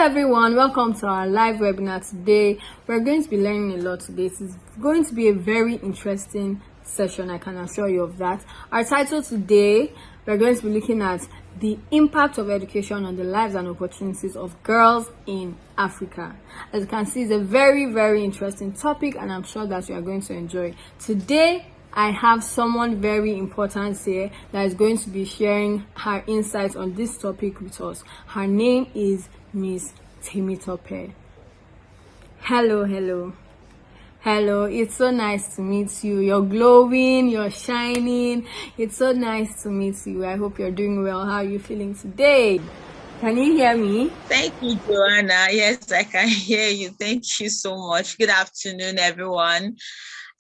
everyone, welcome to our live webinar today. We're going to be learning a lot today. This is going to be a very interesting session, I can assure you of that. Our title today, we're going to be looking at the impact of education on the lives and opportunities of girls in Africa. As you can see, it's a very, very interesting topic, and I'm sure that you are going to enjoy. Today, I have someone very important here that is going to be sharing her insights on this topic with us. Her name is Miss Temitope. Hello. It's so nice to meet you. You're glowing, you're shining. It's so nice to meet you. I hope you're doing well. How are you feeling today? Can you hear me? Thank you, Joanna. Yes, I can hear you. Thank you so much. Good afternoon, everyone.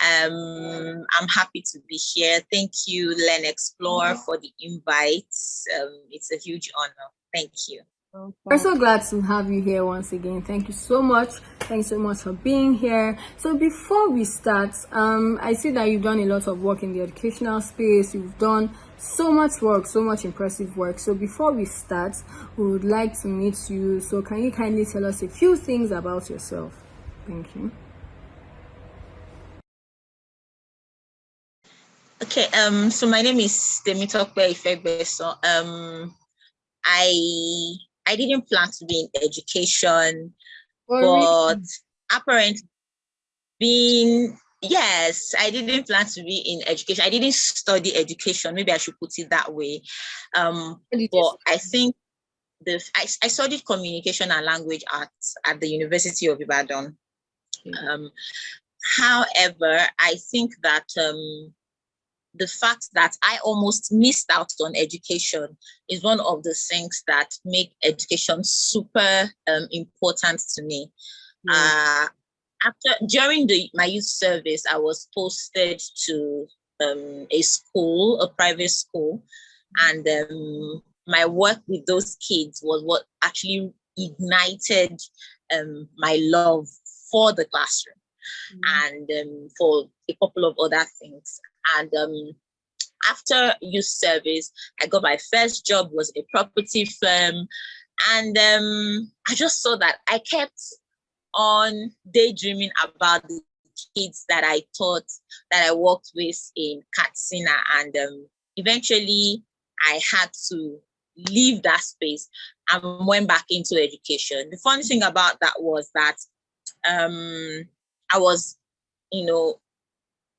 I'm happy to be here. Thank you, Learnxplore, for the invite. It's a huge honor. Thank you. We're so glad to have you here once again. Thank you so much. Thanks so much for being here. So before we start, I see that you've done a lot of work in the educational space. You've done so much work, so much impressive work. So before we start, we would like to meet you. So can you kindly tell us a few things about yourself? Thank you. Okay, so my name is Temitope Ifegbesan. I didn't plan to be in education, but apparently yes, I didn't plan to be in education. I didn't study education. Maybe I should put it that way. But I think I studied communication and language arts at the University of Ibadan. However, I think that the fact that I almost missed out on education is one of the things that make education super important to me. During my youth service, I was posted to a private school, and my work with those kids was what actually ignited my love for the classroom and for a couple of other things. And after youth service, I got my first job, was a property firm. And I just saw that I kept on daydreaming about the kids that I taught, that I worked with in Katsina. And eventually I had to leave that space and went back into education. The funny thing about that was that I was,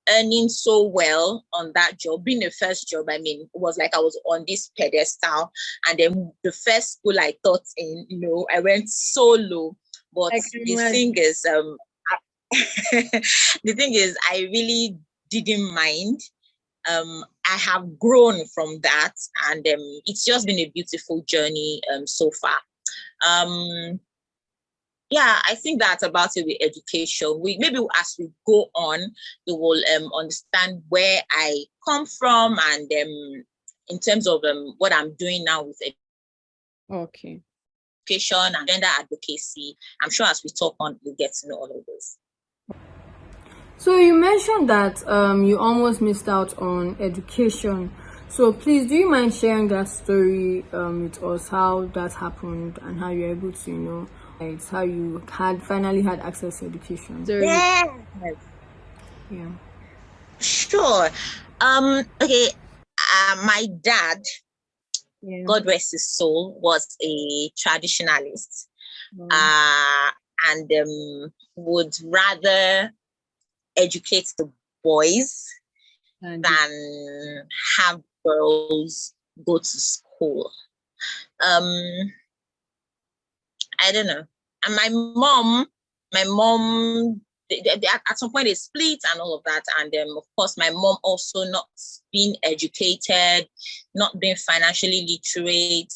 earning so well on that job. Being the first job, I mean, it was like I was on this pedestal. And then the first school I taught in, I went so low. But the thing is, I really didn't mind. I have grown from that, and it's just been a beautiful journey so far. Yeah, I think that's about it with education. Maybe as we go on, we will understand where I come from and in terms of what I'm doing now with education and gender advocacy. I'm sure as we talk on, we'll get to know all of this. So you mentioned that you almost missed out on education. So please, do you mind sharing that story with us, how that happened and how you're able to, it's how you finally had access to education? Yes. Yeah. Sure. Okay. My dad, God rest his soul, was a traditionalist, and would rather educate the boys than have girls go to school. I don't know. And my mom, at some point they split and all of that. And of course, my mom also not being educated, not being financially literate.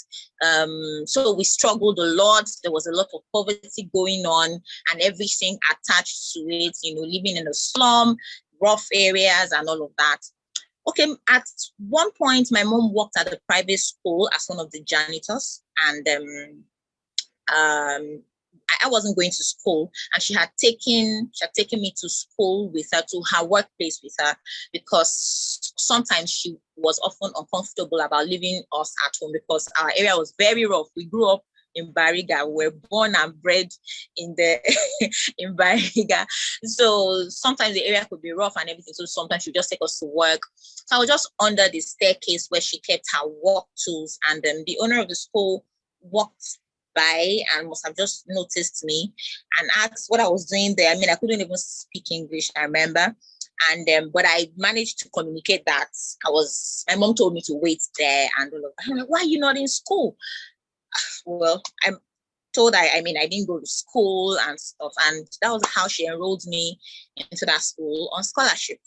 So we struggled a lot. There was a lot of poverty going on and everything attached to it, living in a slum, rough areas and all of that. Okay, at one point, my mom worked at a private school as one of the janitors, and I wasn't going to school, and she had taken me to school with her, to her workplace with her, because sometimes she was often uncomfortable about leaving us at home because our area was very rough. We grew up in Bariga. We're born and bred in the in Bariga. So sometimes the area could be rough and everything. So sometimes she would just take us to work. So I was just under the staircase where she kept her work tools, and the owner of the school walked by and must have just noticed me and asked what I was doing there. I mean, I couldn't even speak English, I remember. And but I managed to communicate that my mom told me to wait there and all of that. I'm like, why are you not in school? Well, I'm told I didn't go to school and stuff. And that was how she enrolled me into that school on scholarship.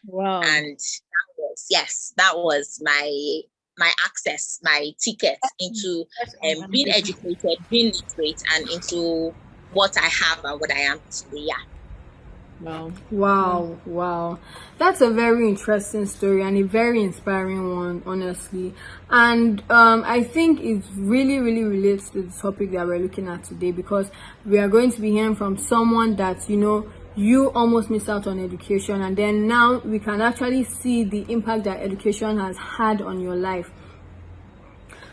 Wow. And that was my access, my ticket into being educated, being literate, and into what I have and what I am today. Yeah. Wow. That's a very interesting story and a very inspiring one, honestly. And I think it really relates to the topic that we're looking at today, because we are going to be hearing from someone that, you almost missed out on education, and then now we can actually see the impact that education has had on your life.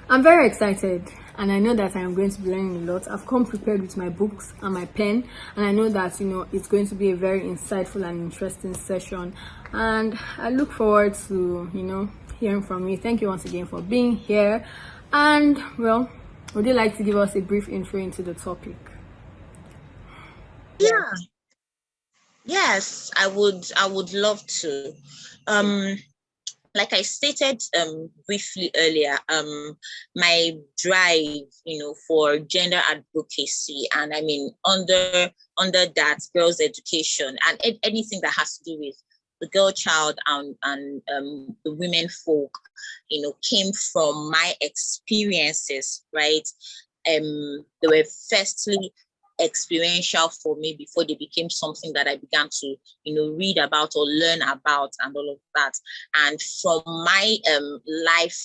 I'm very excited, and I know that I am going to be learning a lot. I've come prepared with my books and my pen, and I know that it's going to be a very insightful and interesting session, and I look forward to hearing from you. Thank you once again for being here. And well, would you like to give us a brief intro into the topic? Yeah. Yes, I would love to. Like I stated briefly earlier, my drive, for gender advocacy, and I mean under that, girls' education and anything that has to do with the girl child and the women folk, came from my experiences, right? They were firstly experiential for me before they became something that I began to, read about or learn about and all of that. And from my life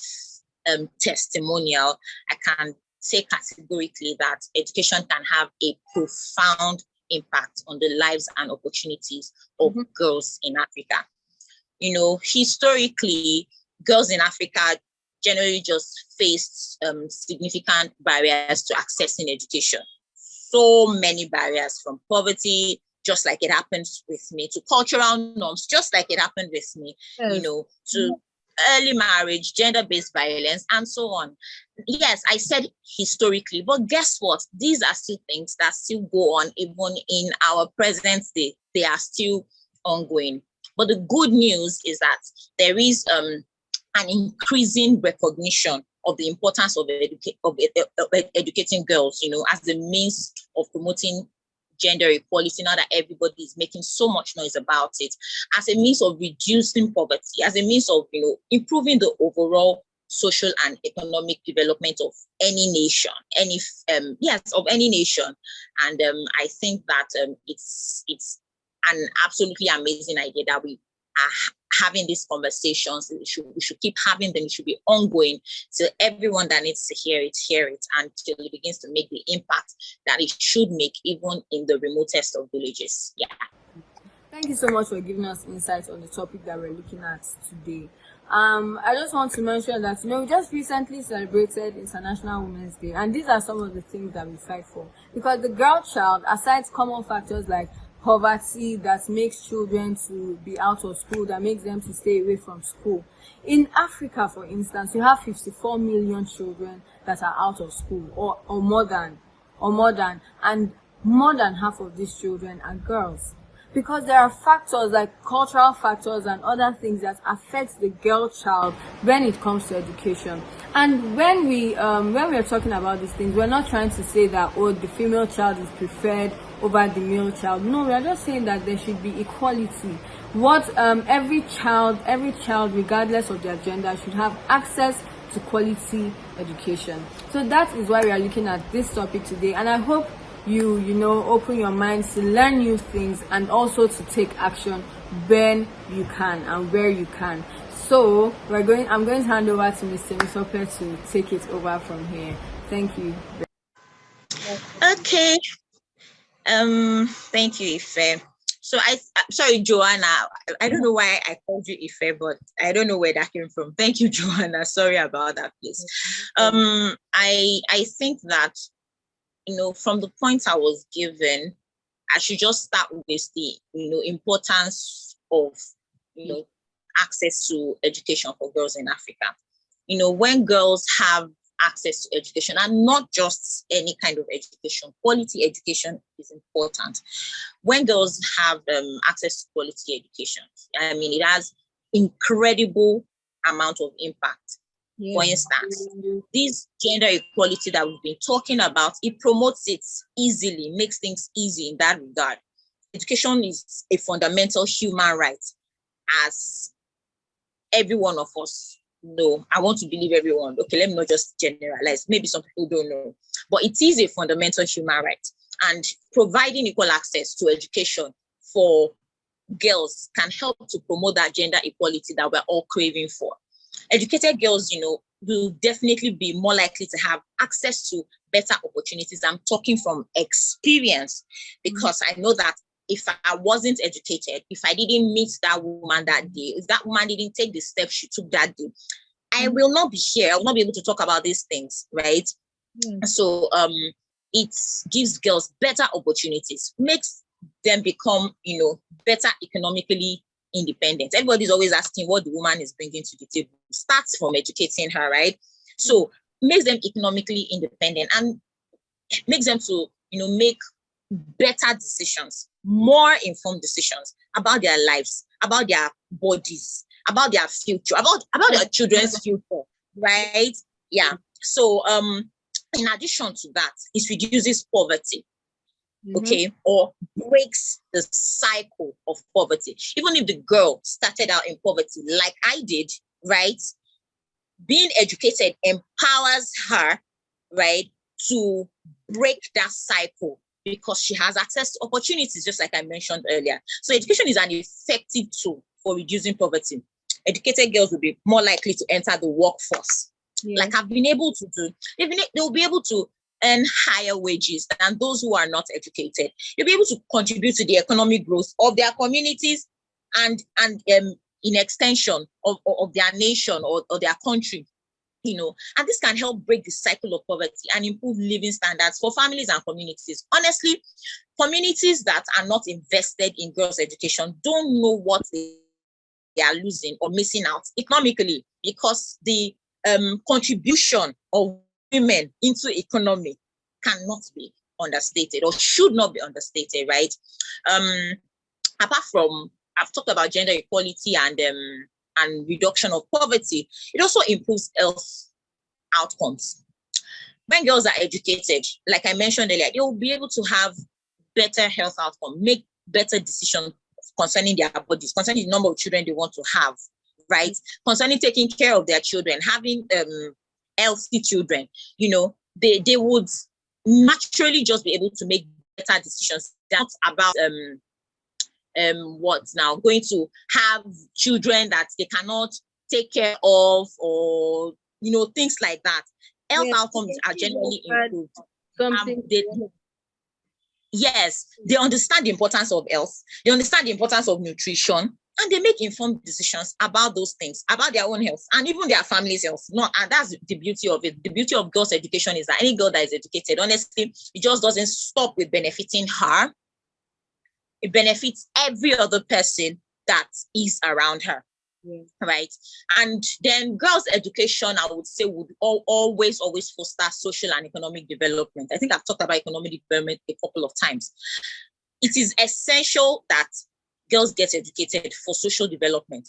testimonial, I can say categorically that education can have a profound impact on the lives and opportunities of girls in Africa. Historically, girls in Africa generally just faced significant barriers to accessing education. So many barriers, from poverty, just like it happens with me, to cultural norms, just like it happened with me, Yes. To early marriage, gender-based violence, and so on. Yes, I said historically, but guess what? These are still things that still go on even in our present day. They are still ongoing. But the good news is that there is an increasing recognition of the importance of educating girls, as a means of promoting gender equality, now that everybody is making so much noise about it, as a means of reducing poverty, as a means of, improving the overall social and economic development of any nation, of any nation. And I think that it's an absolutely amazing idea that we are having these conversations. We should keep having them. It should be ongoing, so everyone that needs to hear it, until it begins to make the impact that it should make, even in the remotest of villages. Yeah. Thank you so much for giving us insights on the topic that we're looking at today. I just want to mention that we just recently celebrated International Women's Day, and these are some of the things that we fight for. Because the girl child, aside common factors like poverty that makes children to be out of school, that makes them to stay away from school. In Africa, for instance, you have 54 million children that are out of school, or more than, and more than half of these children are girls. Because there are factors like cultural factors and other things that affect the girl child when it comes to education. And when we are talking about these things, we're not trying to say that the female child is preferred over the male child. No, we are just saying that there should be equality. Every child, regardless of their gender, should have access to quality education. So that is why we are looking at this topic today, and I hope you open your minds to learn new things and also to take action when you can and where you can. So I'm going to hand over to Mr. Temitope to take it over from here. Thank you. Okay. Thank you, Ife. So sorry, Joanna. I don't know why I called you Ife, but I don't know where that came from. Thank you, Joanna. Sorry about that, please. I think that, from the point I was given, I should just start with the importance of access to education for girls in Africa. When girls have access to education, and not just any kind of education, quality education is important. When girls have access to quality education, I mean, it has incredible amount of impact. For instance, this gender equality that we've been talking about, it promotes it easily, makes things easy in that regard. Education is a fundamental human right, as every one of us know. I want to believe everyone. Okay, let me not just generalize. Maybe some people don't know, but it is a fundamental human right. And providing equal access to education for girls can help to promote that gender equality that we're all craving for. Educated girls, will definitely be more likely to have access to better opportunities. I'm talking from experience, because I know that if I wasn't educated, if I didn't meet that woman that day, if that woman didn't take the steps she took that day, I will not be here. I will not be able to talk about these things, right? So it gives girls better opportunities, makes them become, better economically independent. Everybody's always asking what the woman is bringing to the table. Starts from educating her, right? So makes them economically independent and makes them to, make better decisions, more informed decisions about their lives, about their bodies, about their future, about their children's future, right? Yeah. So in addition to that, it reduces poverty. Okay, or breaks the cycle of poverty. Even if the girl started out in poverty like I did, right? Being educated empowers her, right, to break that cycle, because she has access to opportunities, just like I mentioned earlier. So education is an effective tool for reducing poverty. Educated girls will be more likely to enter the workforce. Like I've been able to do. They'll be able to earn higher wages than those who are not educated. You'll be able to contribute to the economic growth of their communities and in extension of their nation or their country. And this can help break the cycle of poverty and improve living standards for families and communities. Honestly, communities that are not invested in girls' education don't know what they are losing or missing out economically, because the contribution of women into economy cannot be understated, or should not be understated, right? Apart from, I've talked about gender equality and reduction of poverty, it also improves health outcomes. When girls are educated, like I mentioned earlier, they will be able to have better health outcomes, make better decisions concerning their bodies, concerning the number of children they want to have, right? Concerning taking care of their children, having healthy children, they would naturally just be able to make better decisions. That's about what's now going to have children that they cannot take care of, or things like that. Health outcomes are generally improved. Yes, they understand the importance of health, they understand the importance of nutrition, and they make informed decisions about those things, about their own health and even their family's health. And that's the beauty of it. The beauty of girls' education is that any girl that is educated, honestly, it just doesn't stop with benefiting her. It benefits every other person that is around her. Right. And then girls' education, I would say, would always foster social and economic development. I think I've talked about economic development a couple of times. It is essential that girls get educated for social development.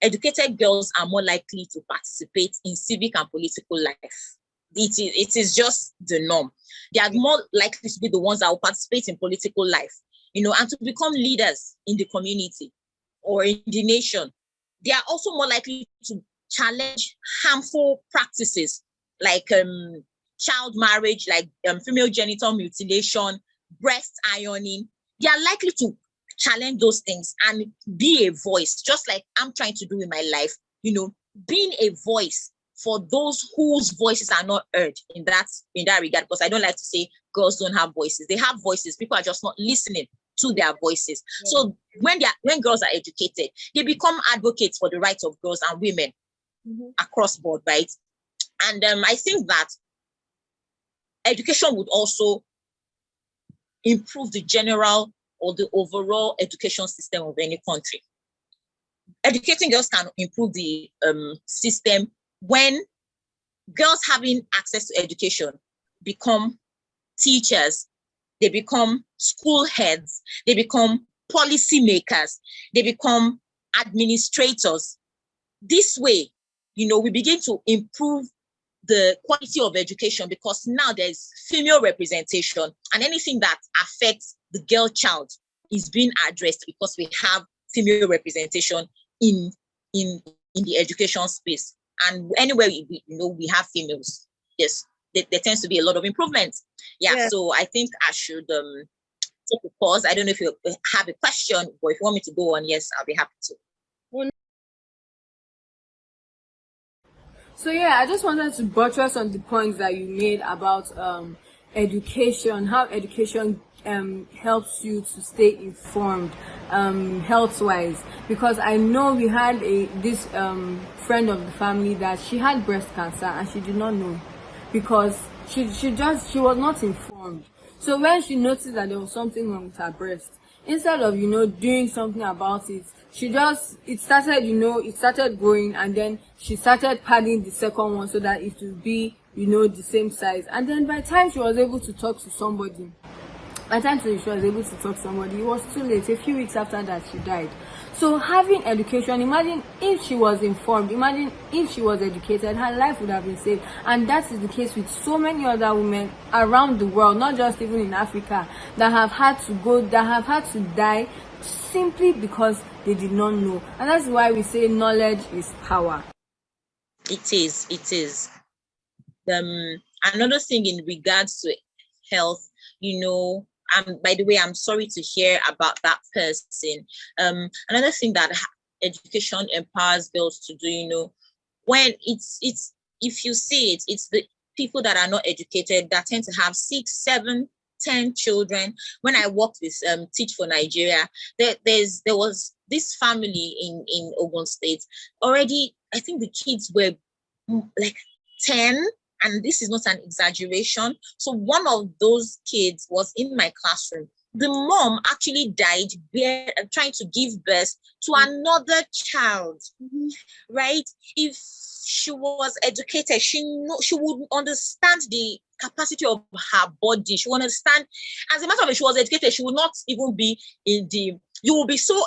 Educated girls are more likely to participate in civic and political life. It is just the norm. They are more likely to be the ones that will participate in political life, and to become leaders in the community or in the nation. They are also more likely to challenge harmful practices like child marriage, like female genital mutilation, breast ironing. They are likely to challenge those things and be a voice, just like I'm trying to do in my life, being a voice for those whose voices are not heard in that regard, because I don't like to say girls don't have voices. They have voices. People are just not listening. to their voices. So when girls are educated, they become advocates for the rights of girls and women across board, right? And I think that education would also improve the general or the overall education system of any country. Educating girls can improve the system when girls having access to education become teachers, they become school heads, they become policy makers, they become administrators. This way, we begin to improve the quality of education, because now there's female representation, and anything that affects the girl child is being addressed because we have female representation in the education space. And anywhere we have females, yes, there tends to be a lot of improvements. Yeah. So I think I should take a pause. I don't know if you have a question, or if you want me to go on, yes, I'll be happy to. So yeah, I just wanted to buttress on the points that you made about education, how education helps you to stay informed health-wise. Because I know we had this friend of the family that she had breast cancer and she did not know, because she was not informed. So when she noticed that there was something wrong with her breast, instead of doing something about it, it started growing, and then she started padding the second one so that it would be the same size. And then by the time she was able to talk to somebody, it was too late. A few weeks after that, she died. So having education, imagine if she was informed, imagine if she was educated, her life would have been saved. And that is the case with so many other women around the world, not just even in Africa, that have had to die simply because they did not know. And that's why we say knowledge is power. It is. Another thing in regards to health, by the way, I'm sorry to hear about that person. Another thing that education empowers girls to do, when it's if you see it, it's the people that are not educated that tend to have 6, 7, 10 children. When I worked with Teach for Nigeria, there was this family in Ogun State. Already, I think the kids were like 10. And this is not an exaggeration. So one of those kids was in my classroom. The mom actually died trying to give birth to another child, right? If she was educated, she would understand the capacity of her body. She would understand. As a matter of fact, she was educated. She would not even be you will be so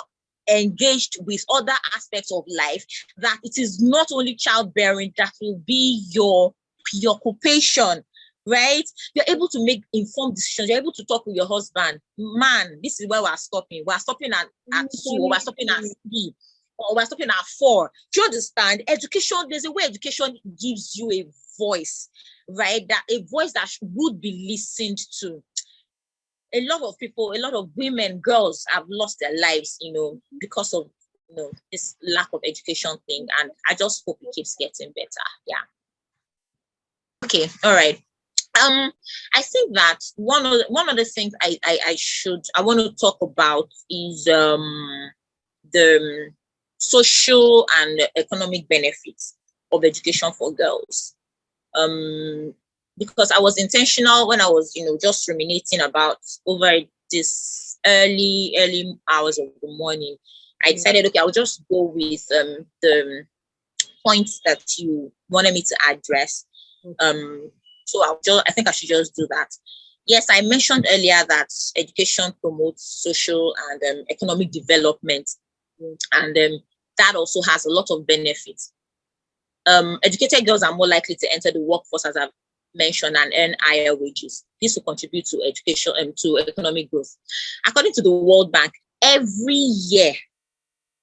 engaged with other aspects of life that it is not only childbearing that will be your preoccupation, right? You're able to make informed decisions. You're able to talk with your husband. Man, this is where we're stopping. We're stopping at 2, or we're stopping at 3, or we're stopping at 4. Do you understand? Education, there's a way education gives you a voice, right? That a voice that would be listened to. A lot of people, a lot of women, girls have lost their lives, because of this lack of education thing. And I just hope it keeps getting better. Yeah. Okay, all right. I think that one of the things I want to talk about is the social and economic benefits of education for girls. Because I was intentional when I was, just ruminating about over this early hours of the morning. I decided, okay, I'll just go with the points that you wanted me to address. So I think I should just do that. Yes, I mentioned earlier that education promotes social and economic development, and that also has a lot of benefits. Educated girls are more likely to enter the workforce, as I've mentioned, and earn higher wages. This will contribute to education and to economic growth. According to the World Bank, every year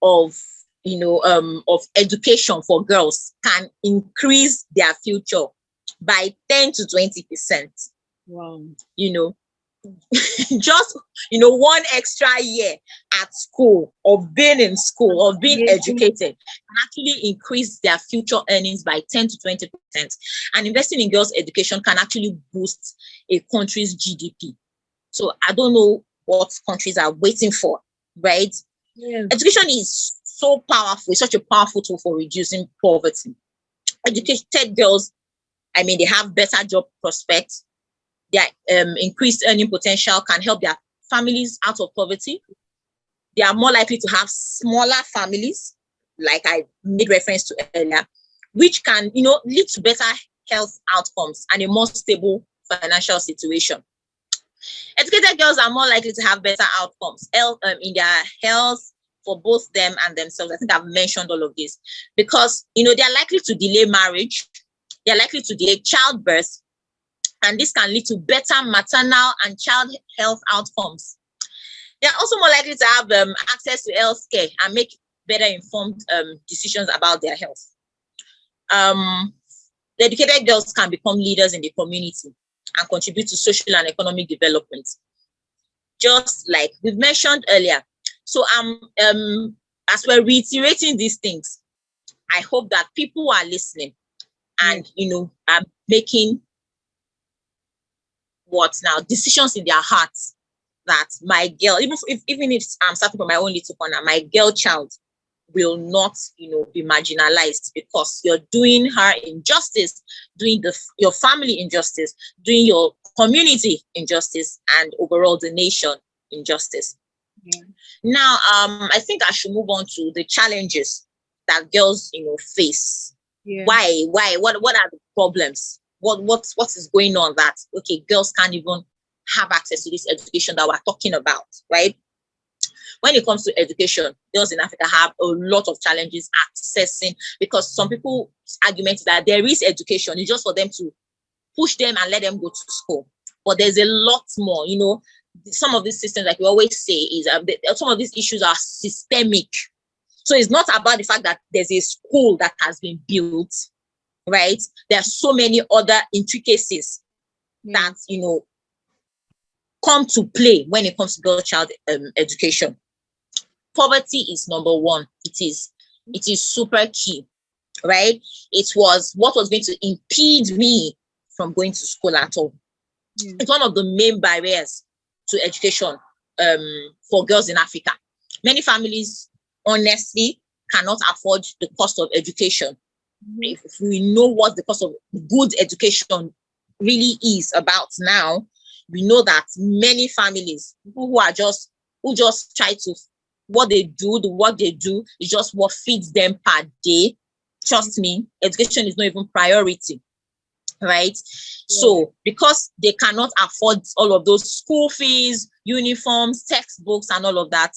of education for girls can increase their future by 10 to 20%. Wow. Just one extra year at school, of being in school, of being educated, can actually increase their future earnings by 10 to 20%. And investing in girls' education can actually boost a country's GDP. So I don't know what countries are waiting for, right? Yeah. Education is so powerful, it's such a powerful tool for reducing poverty. Educated girls, I mean, they have better job prospects, their increased earning potential can help their families out of poverty. They are more likely to have smaller families, like I made reference to earlier, which can, lead to better health outcomes and a more stable financial situation. Educated girls are more likely to have better outcomes in their health for both them and themselves. I think I've mentioned all of this because, they're likely to delay marriage, they're likely to delay childbirth, and this can lead to better maternal and child health outcomes. They're also more likely to have access to health care and make better informed decisions about their health. The educated girls can become leaders in the community and contribute to social and economic development, just like we've mentioned earlier. So as we're reiterating these things, I hope that people are listening and are making decisions in their hearts that my girl, even if I'm starting from my own little corner, my girl child will not, be marginalized, because you're doing her injustice, doing your family injustice, doing your community injustice, and overall the nation injustice. Yeah. Now, I think I should move on to the challenges that girls, face. Yeah. Why? What are the problems? What is going on that, okay, girls can't even have access to this education that we're talking about, right? When it comes to education, girls in Africa have a lot of challenges accessing, because some people argument that there is education, it's just for them to push them and let them go to school. But there's a lot more, some of these systems, like we always say, is some of these issues are systemic. So it's not about the fact that there's a school that has been built, right? There are so many other intricacies that, come to play when it comes to girl child education. Poverty is number one. It is super key, right? It was what was going to impede me from going to school at all. It's one of the main barriers to education for girls in Africa. Many families honestly cannot afford the cost of education. If we know what the cost of good education really is about now, we know that many families, people who just try to, what they do is just what feeds them per day. Trust me, education is not even priority, right? Yeah. So because they cannot afford all of those school fees, uniforms, textbooks, and all of that,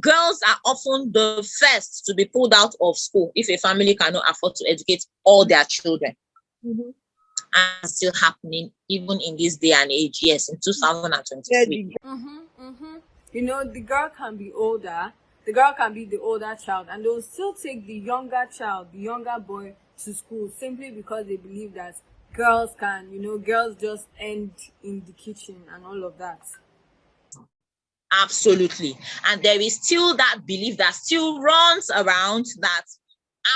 girls are often the first to be pulled out of school if a family cannot afford to educate all their children. And still happening even in this day and age, yes, in 2023. The girl can be older, the girl can be the older child, and they'll still take the younger child, the younger boy, to school simply because they believe that girls girls just end in the kitchen and all of that. Absolutely. And there is still that belief that still runs around, that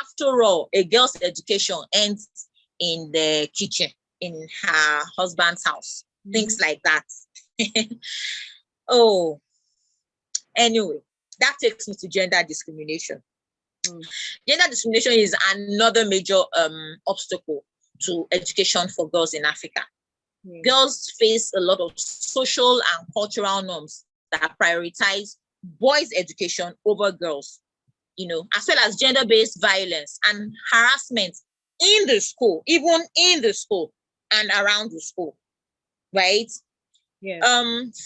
after all, a girl's education ends in the kitchen, in her husband's house, things like that. Oh, anyway, that takes me to gender discrimination. Gender discrimination is another major obstacle to education for girls in Africa. Girls face a lot of social and cultural norms that prioritize boys' education over girls, as well as gender-based violence and harassment in the school, even in the school and around the school, right?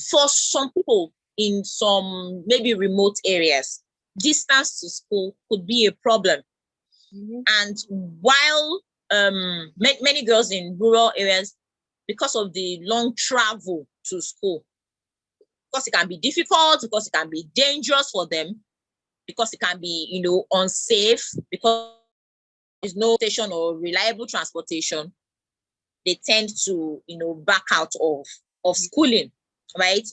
For some people in some maybe remote areas, distance to school could be a problem. And while many girls in rural areas, because of the long travel to school, because it can be difficult, because it can be dangerous for them, because it can be, unsafe, because there's no station or reliable transportation, they tend to, back out of schooling, right?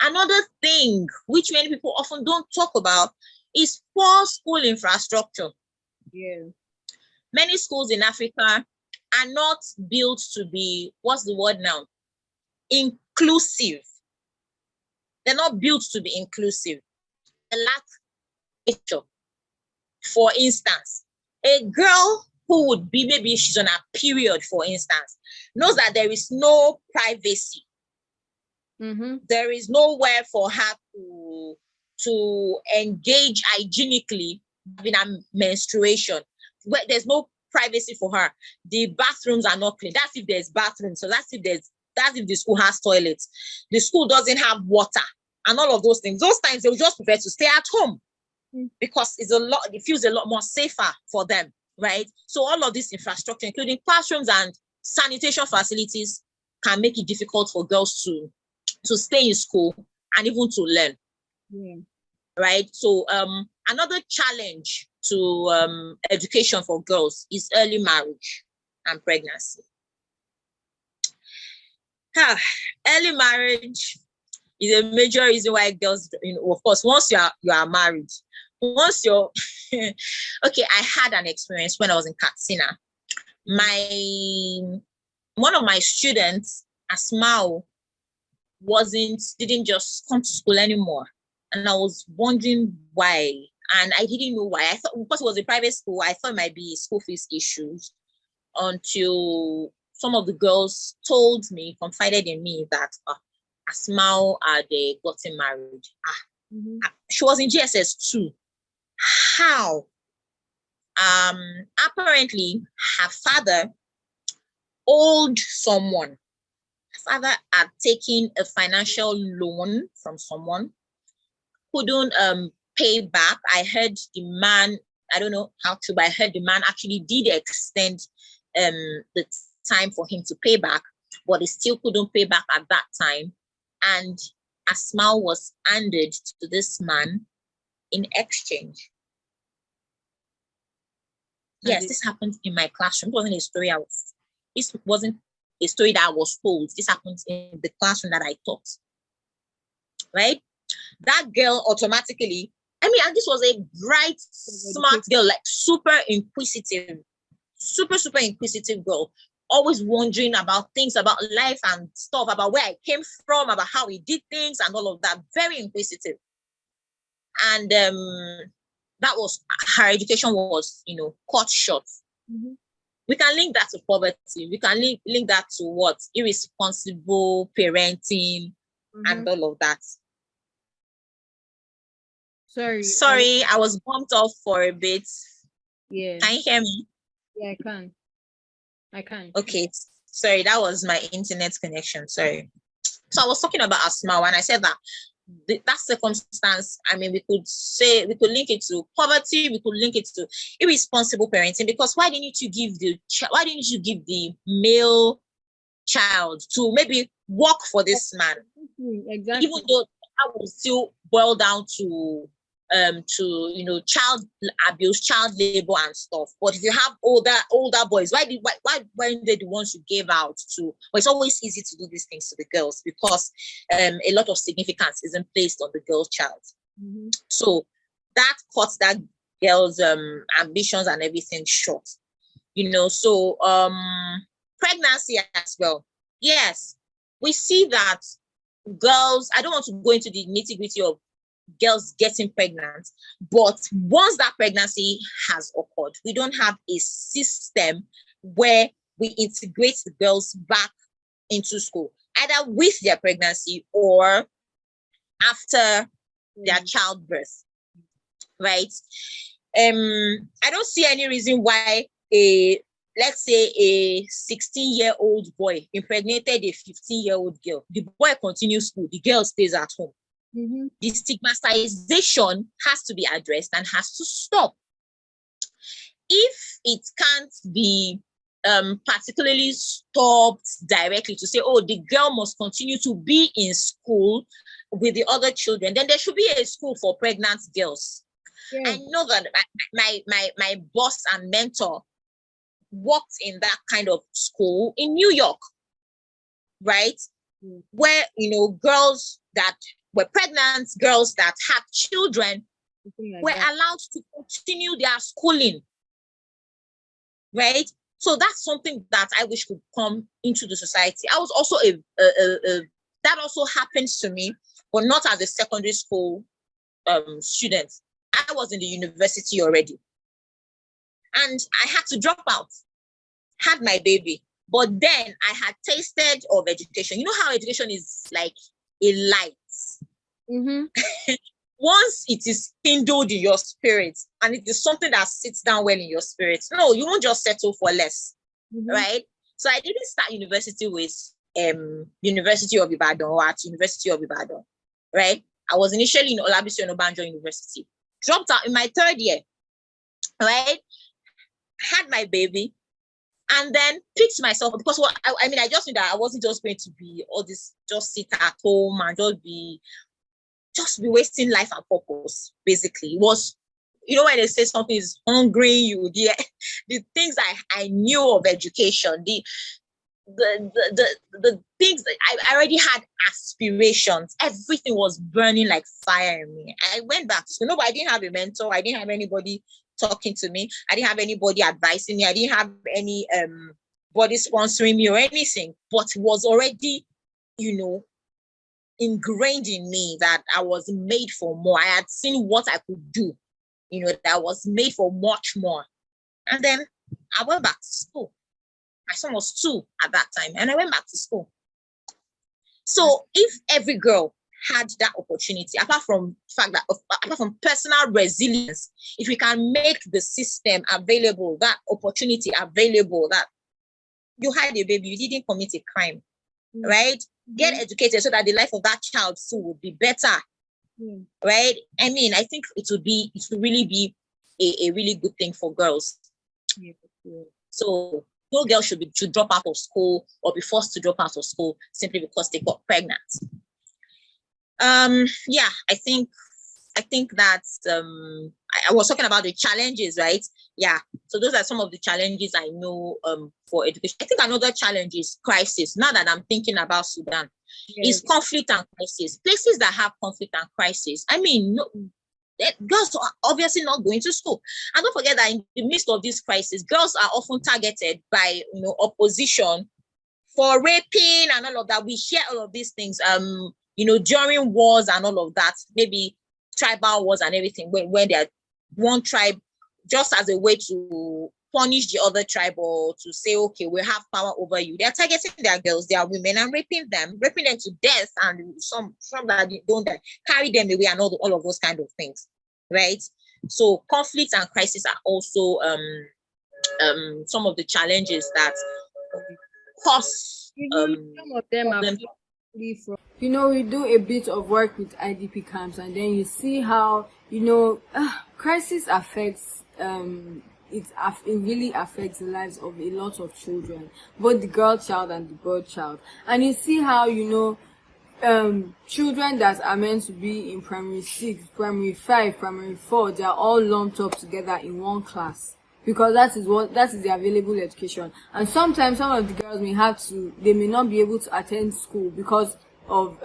Another thing which many people often don't talk about is poor school infrastructure. Many schools in Africa are not built to be, what's the word now? Inclusive. They're not built to be inclusive. They lack nature. For instance, a girl who would be, maybe she's on a period, for instance, knows that there is no privacy. There is nowhere for her to engage hygienically in a menstruation. Where there's no privacy for her. The bathrooms are not clean. That's if there's bathrooms. So that's if the school has toilets. The school doesn't have water and all of those things. Those times they will just prefer to stay at home because it feels a lot more safer for them, right? So all of this infrastructure, including classrooms and sanitation facilities, can make it difficult for girls to stay in school and even to learn. Right? So another challenge to education for girls is early marriage and pregnancy. Early marriage is a major reason why girls, of course, once you are married, once you're okay, I had an experience when I was in Katsina. One of my students, Asmao, didn't just come to school anymore. And I was wondering why. And I didn't know why. I thought, because it was a private school, I thought it might be school fees issues, until some of the girls confided in me that Asmao they gotten married. She was in GSS 2. How? Apparently, her father owed someone. Her father had taken a financial loan from someone, couldn't pay back. I heard the man, I don't know how to, but I heard the man actually did extend the time for him to pay back, but he still couldn't pay back at that time. And Asma was handed to this man in exchange. Yes, this happened in my classroom. This wasn't a story that I was told. This happened in the classroom that I taught. Right? That girl automatically, and this was a bright, smart girl, like super inquisitive girl, always wondering about things, about life and stuff, about where I came from, about how we did things and all of that. Very inquisitive. And that was, her education was, cut short. We can link that to poverty. We can link that to what? Irresponsible parenting and all of that. Sorry, I was bumped off for a bit. Yeah. Can you hear me? Yeah, I can. Okay. Sorry, that was my internet connection. Sorry. So I was talking about Asma, and I said that that circumstance, we could link it to poverty, we could link it to irresponsible parenting, because why didn't you give the male child to maybe work for this man? Exactly. Even though that would still boil down to child abuse, child labor and stuff. But if you have older boys, why weren't they the ones you gave out to? Well, it's always easy to do these things to the girls because a lot of significance isn't placed on the girl child. So that cuts that girl's ambitions and everything short. So pregnancy as well. Yes, we see that girls, I don't want to go into the nitty-gritty of girls getting pregnant, but once that pregnancy has occurred, we don't have a system where we integrate the girls back into school, either with their pregnancy or after their childbirth, right? I don't see any reason why let's say a 16-year-old boy impregnated a 15-year-old girl. The boy continues school, the girl stays at home. The stigmatization has to be addressed and has to stop. If it can't be particularly stopped directly to say, oh, the girl must continue to be in school with the other children, then there should be a school for pregnant girls. Yeah. I know that my boss and mentor worked in that kind of school in New York, right? Where, girls that were pregnant, girls that had children were allowed to continue their schooling, right? So that's something that I wish could come into the society. I was also that also happens to me but not as a secondary school student. I was in the university already. And I had to drop out, had my baby. But then I had tasted of education. You know how education is like a light. Once it is kindled in your spirit and it is something that sits down well in your spirit, no, you won't just settle for less, right? So I didn't start university with University of Ibadan or at University of Ibadan, right? I was initially in Olabisi Onabanjo University, dropped out in my third year, right? Had my baby, and then picked myself up because I just knew that I wasn't just going to be all this, just sit at home and just be wasting life and purpose. Basically, it was, you know, when they say something is hungry you, the things I knew of education, the things that I already had aspirations. Everything was burning like fire in me. I went back to school. No, but I didn't have a mentor. I didn't have anybody talking to me. I didn't have anybody advising me. I didn't have any body sponsoring me or anything. But it was already, you know, ingrained in me that I was made for more. I had seen what I could do, you know, that I was made for much more. And then I went back to school. My son was 2 at that time, and I went back to school. So if every girl had that opportunity, apart from personal resilience, if we can make the system available, that opportunity available, that you had a baby, you didn't commit a crime, right? Get educated so that the life of that child too would be better, right? I mean, I think it would really be a really good thing for girls. So no girl should drop out of school or be forced to drop out of school simply because they got pregnant. Yeah, I think that I was talking about the challenges, right? Yeah, so those are some of the challenges I know for education. I think another challenge is crisis. Now that I'm thinking about Sudan, is conflict and crisis. Places that have conflict and crisis. I mean, no, girls are obviously not going to school. And don't forget that in the midst of this crisis, girls are often targeted by, you know, opposition for raping and all of that. We hear all of these things, you know, during wars and all of that, maybe tribal wars and everything, when they're one tribe, just as a way to punish the other tribe or to say, okay, we have power over you. They're targeting their girls, their women, and raping them to death, and some that don't carry them away and all of those kind of things, right? So conflicts and crisis are also some of the challenges that cause some of them are from, you know, we do a bit of work with IDP camps, and then you see how, you know, crisis affects it really affects the lives of a lot of children, both the girl child and the boy child. And you see how, you know, children that are meant to be in primary 6, primary 5, primary 4, they are all lumped up together in one class, because that is the available education. And sometimes some of the girls they may not be able to attend school because of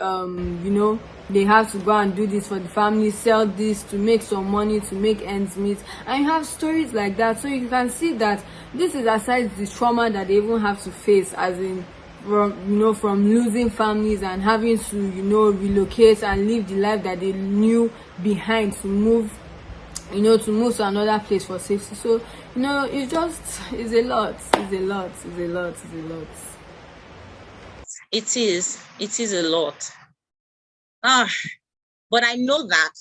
you know, they have to go and do this for the family, sell this to make some money, to make ends meet. And you have stories like that, so you can see that this is aside the trauma that they even have to face, as in from losing families and having to, you know, relocate and live the life that they knew behind, to move to another place for safety. So, you know, it's a lot. It is a lot. But I know that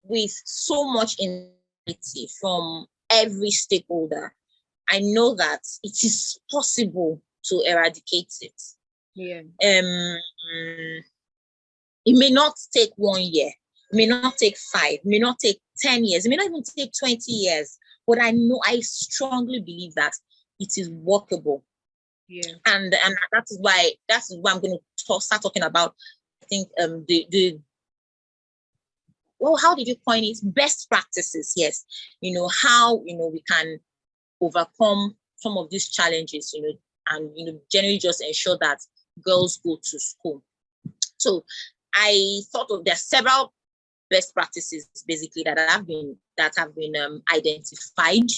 with so much integrity from every stakeholder, I know that it is possible to eradicate it. Yeah. It may not take 1 year, it may not take 5, it may not take 10 years, it may not even take 20 years, but I strongly believe that it is workable. Yeah. And that is why I'm going to start talking about, I think, how did you coin it? Best practices, yes. You know, how, you know, we can overcome some of these challenges, you know, and, you know, generally just ensure that girls go to school. So I thought there are several best practices basically that have been identified,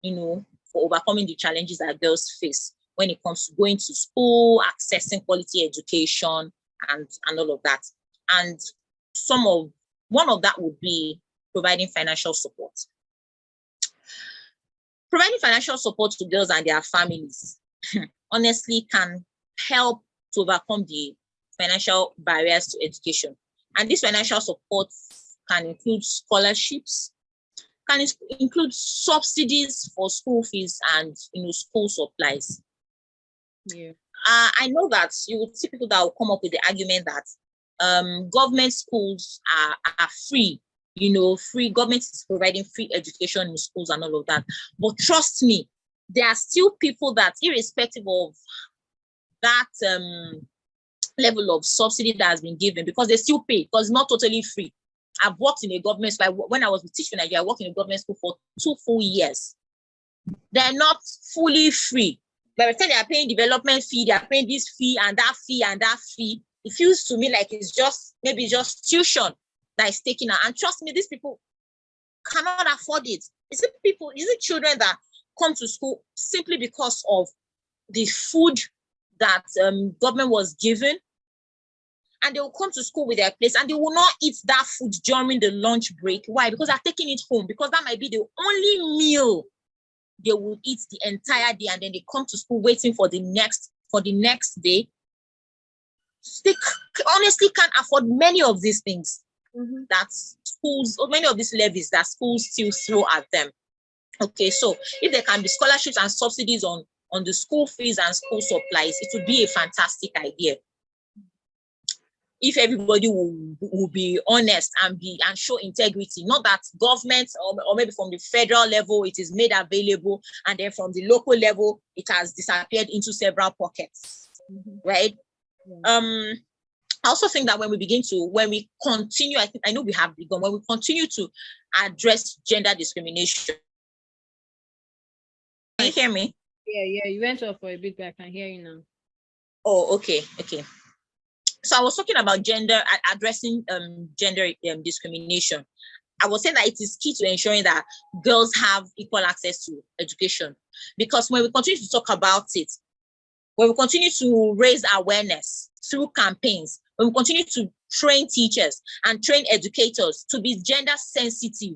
you know, for overcoming the challenges that girls face when it comes to going to school, accessing quality education, and all of that. And one of that would be providing financial support. Providing financial support to girls and their families honestly can help to overcome the financial barriers to education. And this financial support can include scholarships, can include subsidies for school fees and school supplies. Yeah. I know that you would see people that will come up with the argument that government schools are free. Free government is providing free education in schools and all of that. But trust me, there are still people that, irrespective of that level of subsidy that has been given, because they still pay, because it's not totally free. I've worked in a government school. When I was teaching in Nigeria, I worked in a government school for 2 full years. They're not fully free. By the time they are paying development fee, they are paying this fee and that fee and that fee. It feels to me like it's just tuition that is taken out. And trust me, these people cannot afford it. Is it children that come to school simply because of the food that government was given? And they will come to school with their plates and they will not eat that food during the lunch break. Why? Because they're taking it home, because that might be the only meal they will eat the entire day, and then they come to school waiting for the next day. They honestly can't afford many of these things that schools, or many of these levies that schools still throw at them. Okay, so if there can be scholarships and subsidies on the school fees and school supplies, it would be a fantastic idea. If everybody will be honest and show integrity, not that government or maybe from the federal level it is made available, and then from the local level it has disappeared into several pockets, right? I also think that when we continue, I know we have begun, when we continue to address gender discrimination. Can you hear me? Yeah, you went off for a bit, but I can hear you now. Oh, okay. So I was talking about addressing gender discrimination. I was saying that it is key to ensuring that girls have equal access to education, because when we continue to talk about it, when we continue to raise awareness through campaigns, when we continue to train teachers and train educators to be gender sensitive,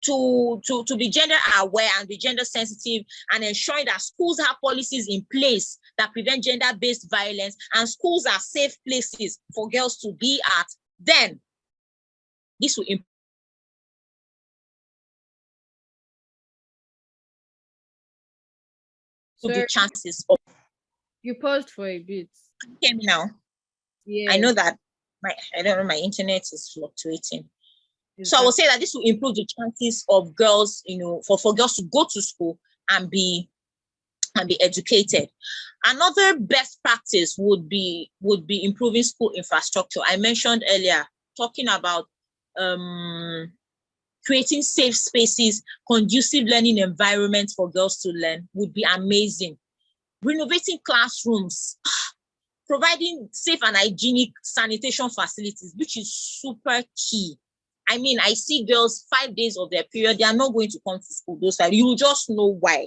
to be gender aware and be gender sensitive, and ensuring that schools have policies in place that prevent gender-based violence, and schools are safe places for girls to be at, then this will improve the chances of. You paused for a bit. Can you hear me now? Yeah. I know that my internet is fluctuating. So I will say that this will improve the chances of girls, for girls to go to school and be educated. Another best practice would be improving school infrastructure. I mentioned earlier, talking about creating safe spaces, conducive learning environments for girls to learn would be amazing. Renovating classrooms, providing safe and hygienic sanitation facilities, which is super key. I mean, I see girls 5 days of their period, they are not going to come to school those times. You will just know why.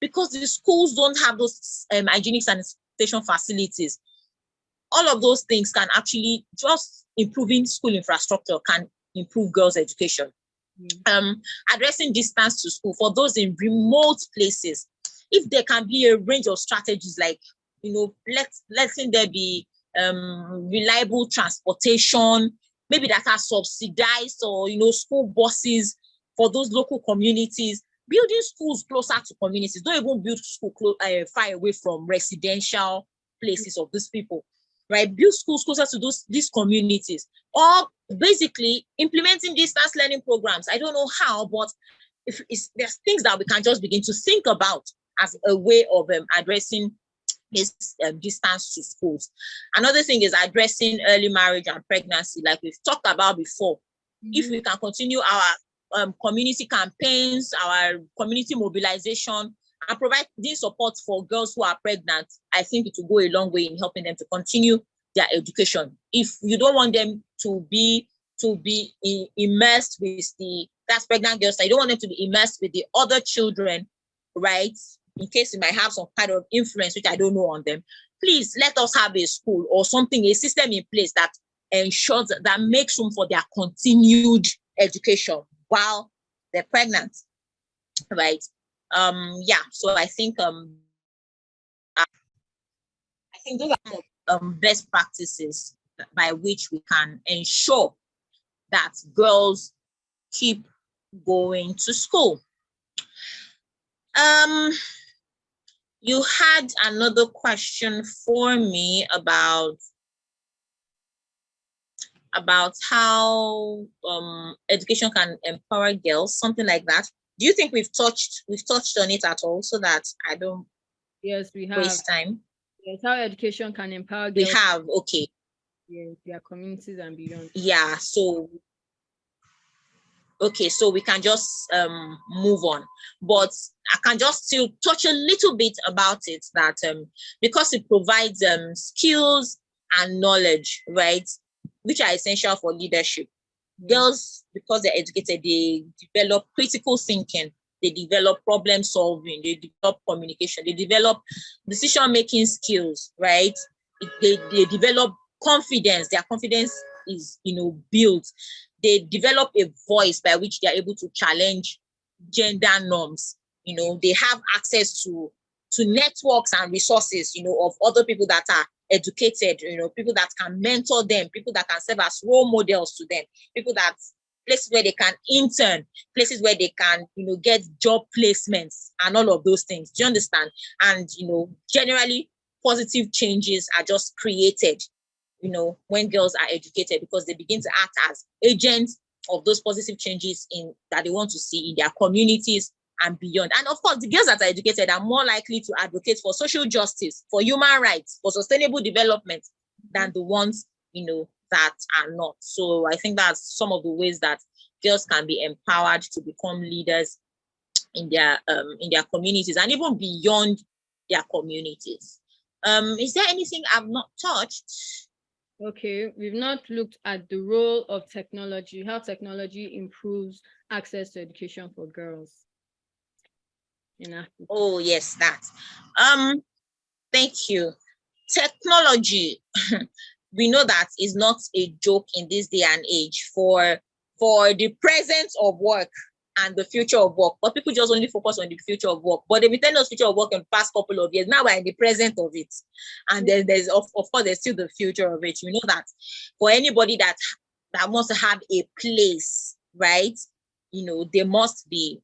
Because the schools don't have those hygienic sanitation facilities. All of those things can actually, just improving school infrastructure can improve girls' education. Addressing distance to school for those in remote places. If there can be a range of strategies, like, letting there be reliable transportation, maybe that are subsidized, or school buses for those local communities. Building schools closer to communities. Don't even build school far away from residential places of these people, right? Build schools closer to these communities, or basically implementing distance learning programs. I don't know how, but there's things that we can just begin to think about as a way of addressing this distance to schools. Another thing is addressing early marriage and pregnancy, like we've talked about before. If we can continue our community campaigns, our community mobilization, and provide this support for girls who are pregnant, I think it will go a long way in helping them to continue their education. If you don't want them to be immersed with that's pregnant girls, I don't want them to be immersed with the other children, right? In case it might have some kind of influence, which I don't know on them. please let us have a school or something, a system in place that ensures that makes room for their continued education while they're pregnant, right? Yeah, so I think those are best practices by which we can ensure that girls keep going to school. You had another question for me about how education can empower girls, something like that. Do you think we've touched on it at all, so that I don't we have waste time? Yes, how education can empower We girls. have, okay. Yes, their communities and beyond. Yeah, so okay, so we can just move on, but I can just still touch a little bit about it, that because it provides skills and knowledge, right, which are essential for leadership. Girls, because they're educated, they develop critical thinking, they develop problem solving, they develop communication, they develop decision-making skills, right? They develop confidence. Their confidence is, built. They develop a voice by which they are able to challenge gender norms. They have access to networks and resources, of other people that are educated, people that can mentor them, people that can serve as role models to them, places where they can intern, places where they can, get job placements and all of those things. Do you understand? And, generally positive changes are just created, when girls are educated, because they begin to act as agents of those positive changes that they want to see in their communities and beyond. And of course, the girls that are educated are more likely to advocate for social justice, for human rights, for sustainable development than the ones, that are not. So I think that's some of the ways that girls can be empowered to become leaders in their communities and even beyond their communities. Is there anything I've not touched? Okay, we've not looked at the role of technology, how technology improves access to education for girls in Africa. Oh, yes, that. Thank you. Technology, we know that is not a joke in this day and age for the present of work and the future of work. But people just only focus on the future of work. But they've been telling us future of work in the past couple of years. Now we're in the present of it. And then there's, of course, there's still the future of it. You know that for anybody that wants to have a place, right, they must be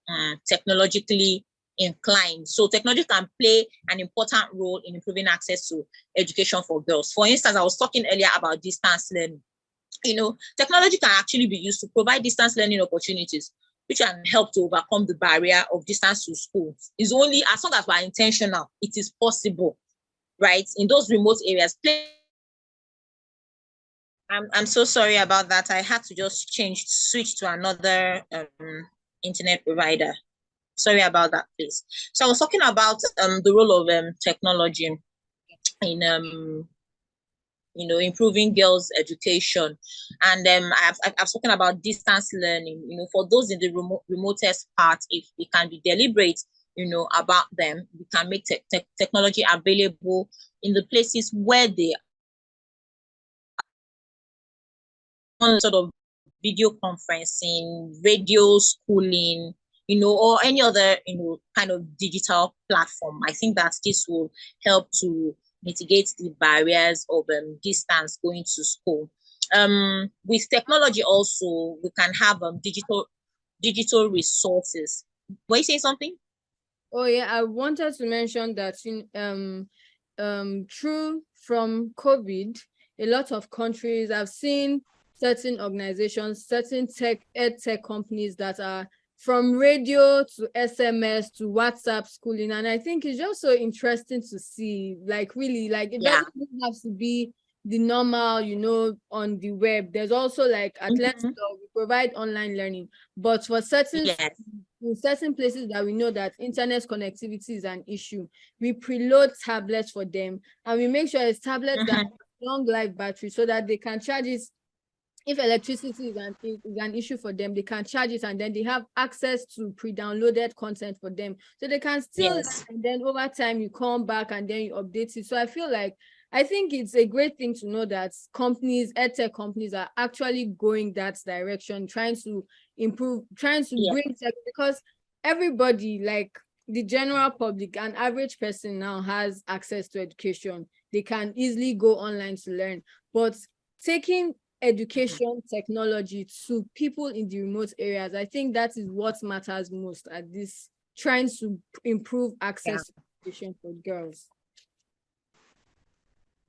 technologically inclined. So technology can play an important role in improving access to education for girls. For instance, I was talking earlier about distance learning. Technology can actually be used to provide distance learning opportunities, which can help to overcome the barrier of distance to school. It's only as long as we're intentional, it is possible, right? In those remote areas. I'm so sorry about that. I had to just switch to another internet provider. Sorry about that, please. So I was talking about the role of technology in improving girls' education, and I've spoken about distance learning. For those in the remotest part, if we can be deliberate, about them, we can make technology available in the places where they on sort of video conferencing, radio schooling, or any other, kind of digital platform. I think that this will help to mitigate the barriers of distance going to school. With technology also, we can have digital resources. Were you saying something? Oh yeah, I wanted to mention that through from COVID, a lot of countries have seen certain organizations, certain ed tech companies that are from radio to SMS to WhatsApp schooling. And I think it's just so interesting to see, really, it doesn't have to be the normal, on the web. There's also at Learnxplore, we provide online learning, but for certain in certain places that we know that internet connectivity is an issue, we preload tablets for them, and we make sure it's tablets that have long life battery so that they can charge it if electricity is an issue for them, they can charge it, and then they have access to pre-downloaded content for them, so they can still learn, Yes. and then over time you come back and then you update it. So I think it's a great thing to know that edtech companies are actually going that direction, trying to improve, trying to Yeah. bring tech, because everybody, like the general public, an average person now has access to education. They can easily go online to learn, but taking education technology to people in the remote areas, I think that is what matters most at this, trying to improve Yeah. access to education for girls.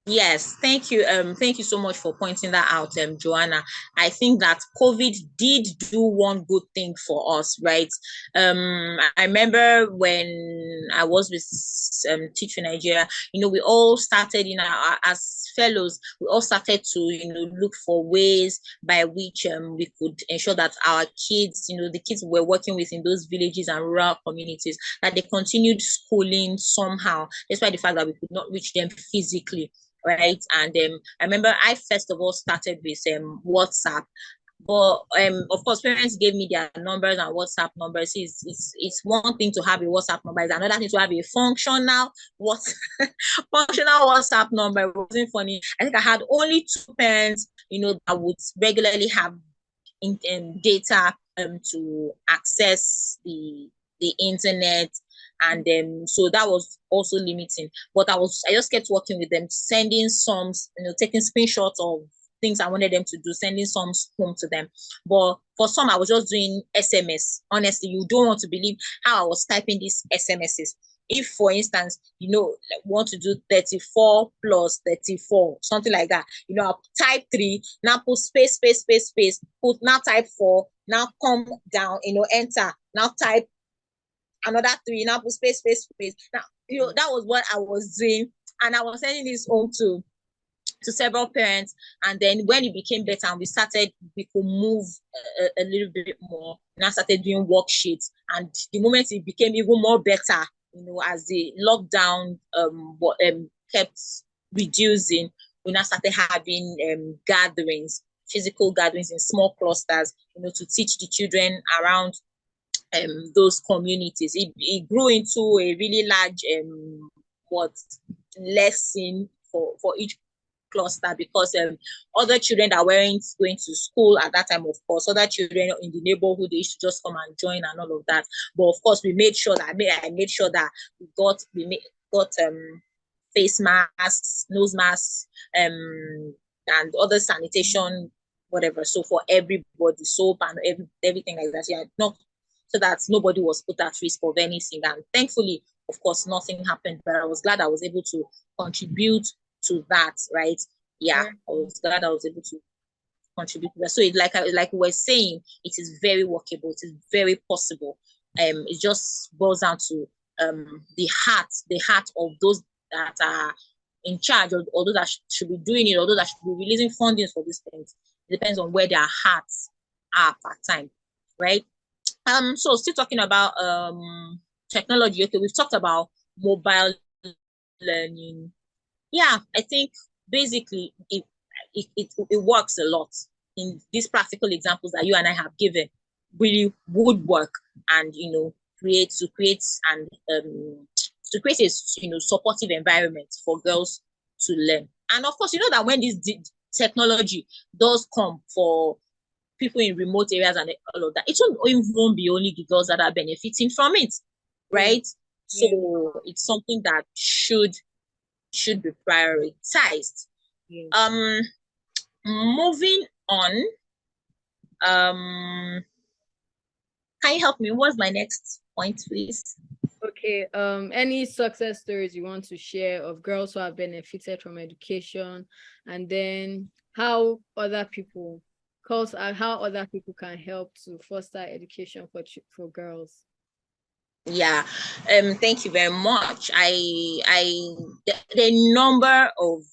Yes, thank you. Thank you so much for pointing that out, Joanna. I think that COVID did do one good thing for us, right? I remember when I was with Teach Nigeria, we all started as fellows, we all started to, look for ways by which we could ensure that our kids, the kids we were working with in those villages and rural communities, that they continued schooling somehow, despite the fact that we could not reach them physically. Right. And I remember I first of all started with WhatsApp. But of course, parents gave me their numbers and WhatsApp numbers. It's one thing to have a WhatsApp number, it's another thing to have a functional what functional WhatsApp number. It wasn't funny. I think I had only two parents, that would regularly have data to access the internet, and so that was also limiting. But I just kept working with them, sending some, taking screenshots of things I wanted them to do, sending some home to them. But for some, I was just doing SMS. Honestly, you don't want to believe how I was typing these SMSs. If, for instance, want to do 34 plus 34, something like that, I'll type 3, now put space, space, space, space, put, now type 4, now come down, enter, now type another 3, now put space, space, space. Now, that was what I was doing. And I was sending this home to several parents. And then when it became better and we could move a little bit more, and I started doing worksheets. And the moment it became even more better, as the lockdown kept reducing, we now started having gatherings, physical gatherings in small clusters, to teach the children around those communities. It grew into a really large lesson for each cluster, because other children that weren't going to school at that time, of course, other children in the neighborhood, they used to just come and join and all of that. But of course, we made sure that I made sure that got face masks, nose masks, and other sanitation, whatever. So for everybody, soap and everything like that. Yeah, not so that nobody was put at risk of anything. And thankfully, of course, nothing happened. But I was glad I was able to contribute to that, right? Yeah, I was glad I was able to contribute to that. So like we were saying, it is very workable. It is very possible. It just boils down to the heart of those that are in charge, or those that should be doing it, or those that should be releasing funding for these things. It depends on where their hearts are part time, right? So still talking about technology. Okay, we've talked about mobile learning. Yeah, I think basically it works a lot. In these practical examples that you and I have given, really would work, and create and to create a supportive environment for girls to learn. And of course, that when this technology does come for people in remote areas and all of that, it won't even be only the girls that are benefiting from it, right? Yeah. So it's something that should be prioritized. Yeah. Moving on, can you help me? What's my next point, please? Okay. Any success stories you want to share of girls who have benefited from education, and then how other people, how other people can help to foster education for girls? Yeah. Thank you very much. The number of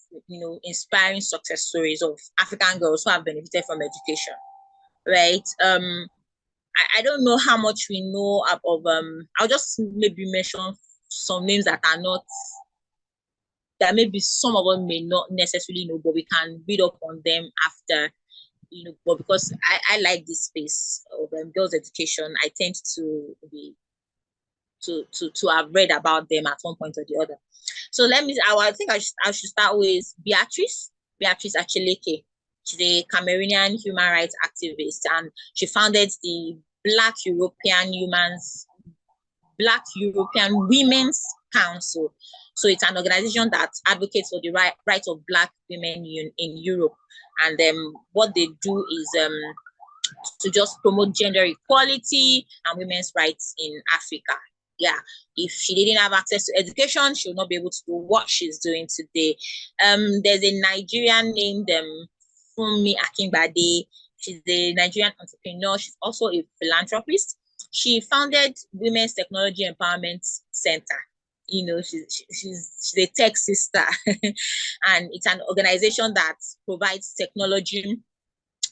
inspiring success stories of African girls who have benefited from education, right? I don't know how much we know of I'll just maybe mention some names that maybe some of us may not necessarily know, but we can read up on them after. but because I like this space of girls' education, I tend to have read about them at one point or the other. So I think I should start with Beatrice Acheleke. She's a Cameroonian human rights activist, and she founded the Black European Women's Council. So it's an organization that advocates for the rights of Black women in Europe. And what they do is to just promote gender equality and women's rights in Africa. Yeah, if she didn't have access to education, she would not be able to do what she's doing today. There's a Nigerian named Funmi Akinbade. She's a Nigerian entrepreneur. She's also a philanthropist. She founded Women's Technology Empowerment Center. She's a tech sister, and it's an organization that provides technology,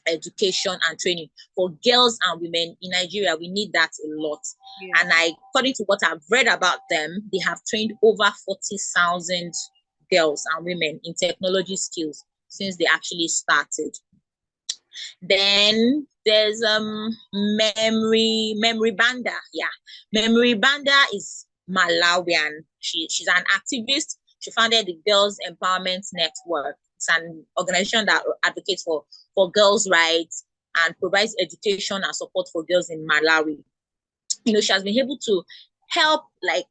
education, and training for girls and women in Nigeria. We need that a lot. Yeah. And according to what I've read about them, they have trained over 40,000 girls and women in technology skills since they actually started. Then there's Memory Banda. Yeah, Memory Banda is Malawian. She's an activist. She founded the Girls Empowerment Network. It's an organization that advocates for girls' rights and provides education and support for girls in Malawi. She has been able to help, like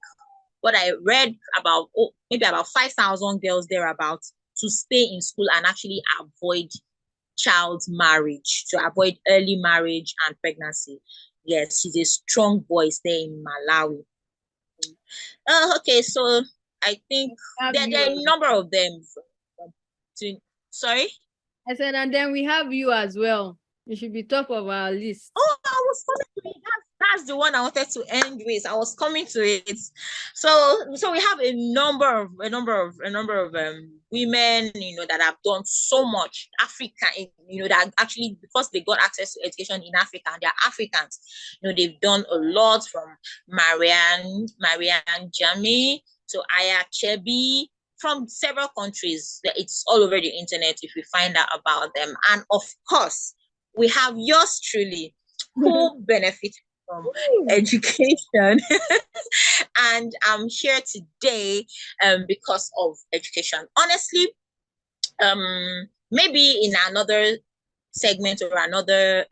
what I read about, maybe about 5,000 girls thereabouts to stay in school and actually avoid child marriage, to avoid early marriage and pregnancy. Yes, she's a strong voice there in Malawi. Okay, so I think there are a number of them. Sorry? I said, and then we have you as well. You should be top of our list. Oh, I was coming to it. That's the one I wanted to end with. I was coming to it. So we have a number of women, that have done so much. African, that actually, because they got access to education in Africa, and they're Africans. They've done a lot, from Marianne Jami to Aya Chebi, from several countries. It's all over the internet if we find out about them. And of course, we have yours truly, who benefited from education. And I'm here today because of education. Honestly, maybe in another segment or another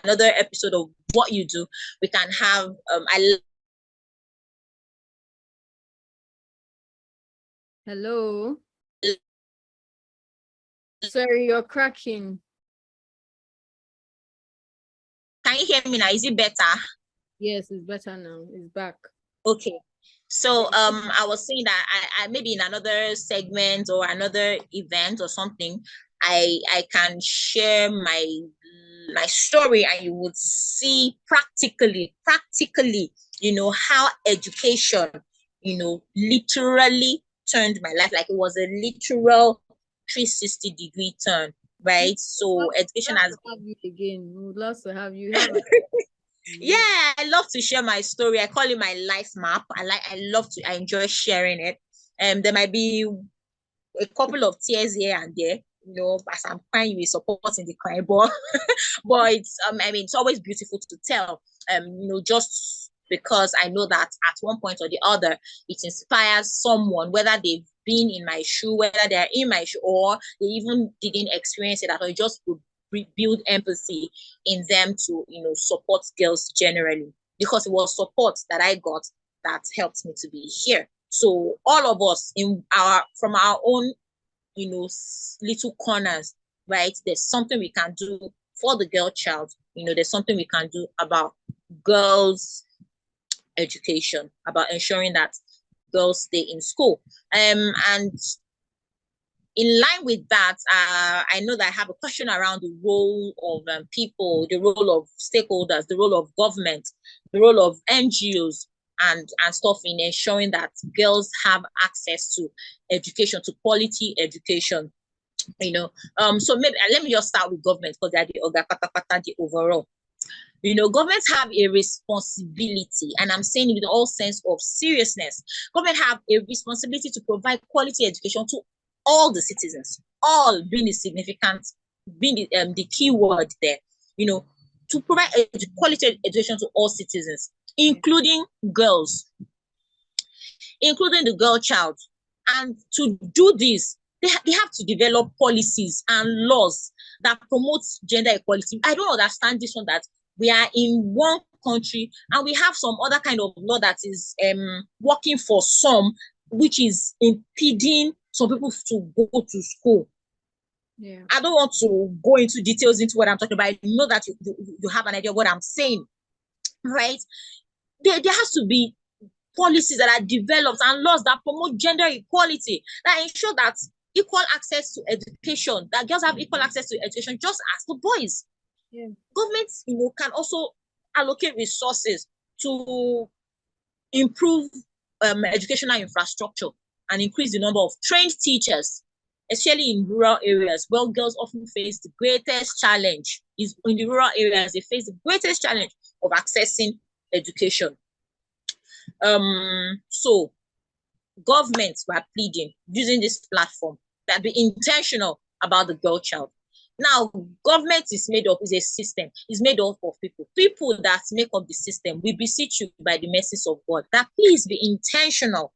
another episode of What You Do, we can have Hello. Sorry, you're cracking. Can you hear me now? Is it better? Yes, it's better now. It's back. Okay. So I was saying that I maybe in another segment or another event or something, I can share my story, and you would see practically, how education, literally turned my life. Like, it was a literal 360-degree turn, right? So education has have you again. We would love to have you. Yeah, I love to share my story. I call it my life map. I enjoy sharing it. There might be a couple of tears here and there, as I'm crying, you supporting the crying, but it's it's always beautiful to tell. Just because I know that at one point or the other, it inspires someone, whether they've been in my shoe, whether they're in my shoe, or they even didn't experience it at all. It just would build empathy in them to, support girls generally, because it was support that I got that helped me to be here. So all of us from our own, little corners, right? There's something we can do for the girl child. There's something we can do about girls' education, about ensuring that girls stay in school. And in line with that, I know that I have a question around the role of people, the role of stakeholders, the role of government, the role of NGOs, and stuff in ensuring that girls have access to education, to quality education. So maybe let me just start with government, because they're the overall. Governments have a responsibility, and I'm saying it with all sense of seriousness. Government have a responsibility to provide quality education to all the citizens, all being a significant being the key word there, to provide quality education to all citizens, including girls, including the girl child. And to do this, they have to develop policies and laws that promote gender equality. I don't understand this one, that we are in one country and we have some other kind of law that is working for some, which is impeding some people to go to school. Yeah. I don't want to go into details into what I'm talking about. I know that you have an idea of what I'm saying, right? There has to be policies that are developed and laws that promote gender equality, that ensure that equal access to education, that girls have equal access to education just as the boys. Yeah. Governments, can also allocate resources to improve educational infrastructure and increase the number of trained teachers, especially in rural areas where girls often face the greatest challenge. Is in the rural areas, they face the greatest challenge of accessing education. So governments were pleading, using this platform, that be intentional about the girl child. Now, government is a system, is made up of people that make up the system. We beseech you by the mercies of God that please be intentional.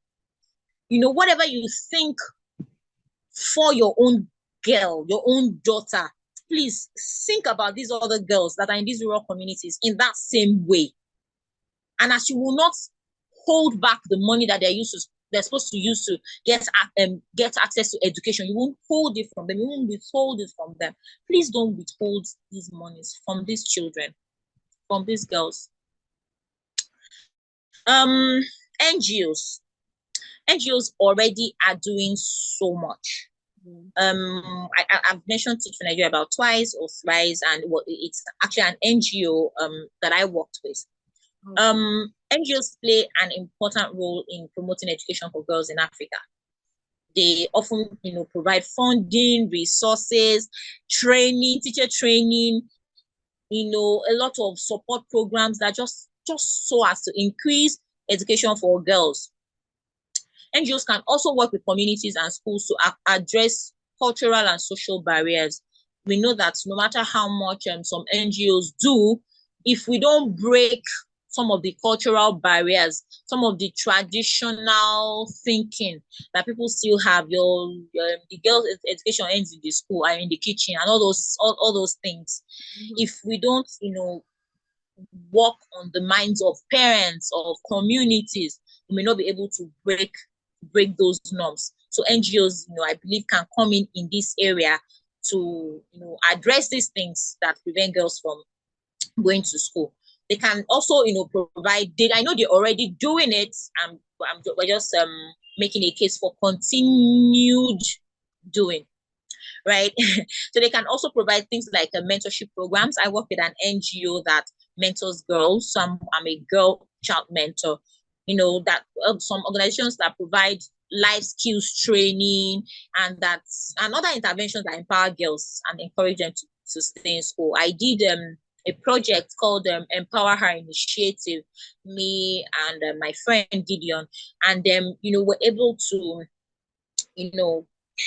Whatever you think for your own girl, your own daughter, please think about these other girls that are in these rural communities in that same way. And as you will not hold back the money that they're supposed to use to get access to education, you won't hold it from them, you won't withhold it from them. Please don't withhold these monies from these children, from these girls. NGOs already are doing so much. I've mentioned Teach for Nigeria about twice or thrice, and it's actually an NGO that I worked with. Okay. NGOs play an important role in promoting education for girls in Africa. They often, provide funding, resources, training, teacher training, a lot of support programs that just so as to increase education for girls. NGOs can also work with communities and schools to address cultural and social barriers. We know that no matter how much some NGOs do, if we don't break some of the cultural barriers, some of the traditional thinking that people still have, the girls' education ends in the school, or in the kitchen, and all those things. Mm-hmm. If we don't, work on the minds of parents, of communities, we may not be able to break those norms. So NGOs, I believe, can come in this area to, address these things that prevent girls from going to school. They can also, provide data. I know they're already doing it. We're just making a case for continued doing, right? So they can also provide things like mentorship programs. I work with an NGO that mentors girls. So I'm a girl child mentor. That some organizations that provide life skills training and other interventions that empower girls and encourage them to stay in school. I did a project called Empower Her Initiative, me and my friend Gideon, and we're able to,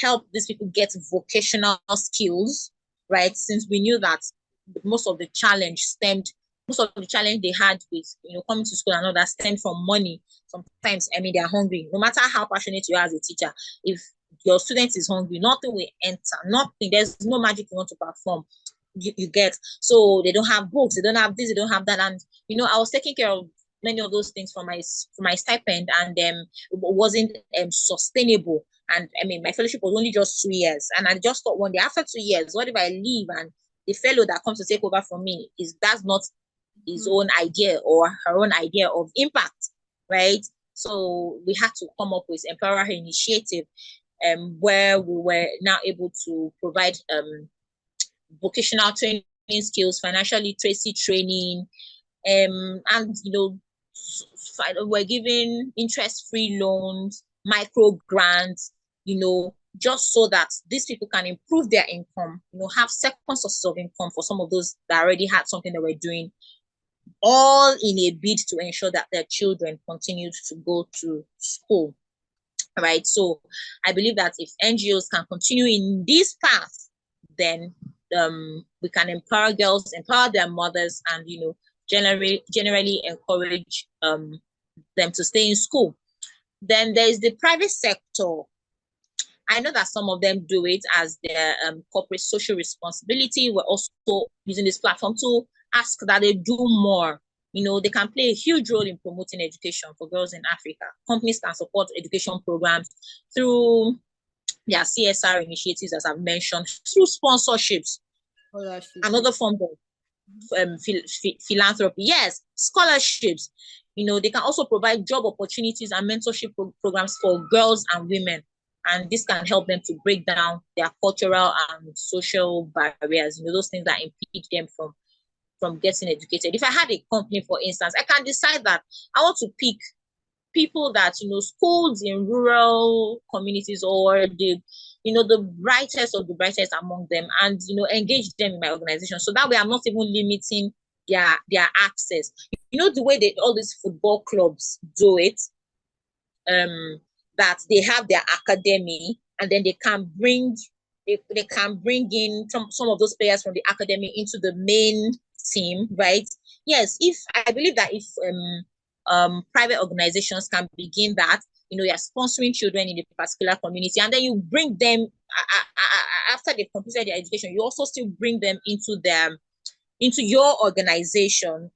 help these people get vocational skills, right? Since we knew that most of the challenge they had with, coming to school and all that stemmed from money. Sometimes, they are hungry. No matter how passionate you are as a teacher, if your student is hungry, nothing will enter, nothing. There's no magic you want to perform. You get. So they don't have books, they don't have this, they don't have that. And, I was taking care of many of those things for my stipend, and it wasn't sustainable. And my fellowship was only just 2 years. And I just thought one day, after 2 years, what if I leave and the fellow that comes to take over from me that's not his own idea or her own idea of impact, right? So we had to come up with Empower Her Initiative, where we were now able to provide vocational training skills, financial literacy training, and we're giving interest-free loans, micro grants, just so that these people can improve their income, have second sources of income for some of those that already had something that we're doing, all in a bid to ensure that their children continued to go to school, right? So I believe that if NGOs can continue in this path, then we can empower girls, empower their mothers, and generally encourage them to stay in school. Then there is the private sector. I know that some of them do it as their corporate social responsibility. We're also using this platform to ask that they do more. They can play a huge role in promoting education for girls in Africa. Companies can support education programs through their CSR initiatives, as I've mentioned, through sponsorships. Another form of philanthropy. Yes, scholarships. They can also provide job opportunities and mentorship programs for girls and women. And this can help them to break down their cultural and social barriers, those things that impede them from getting educated. If I had a company, for instance, I can decide that I want to pick people that, schools in rural communities, or the brightest of the brightest among them, and, engage them in my organization. So that way I'm not even limiting their access. The way all these football clubs do it, that they have their academy, and then they can bring in some of those players from the academy into the main team, right? Yes, I believe that if private organizations can begin that, you're sponsoring children in a particular community, and then you bring them after they've completed their education, you also still bring them into your organization,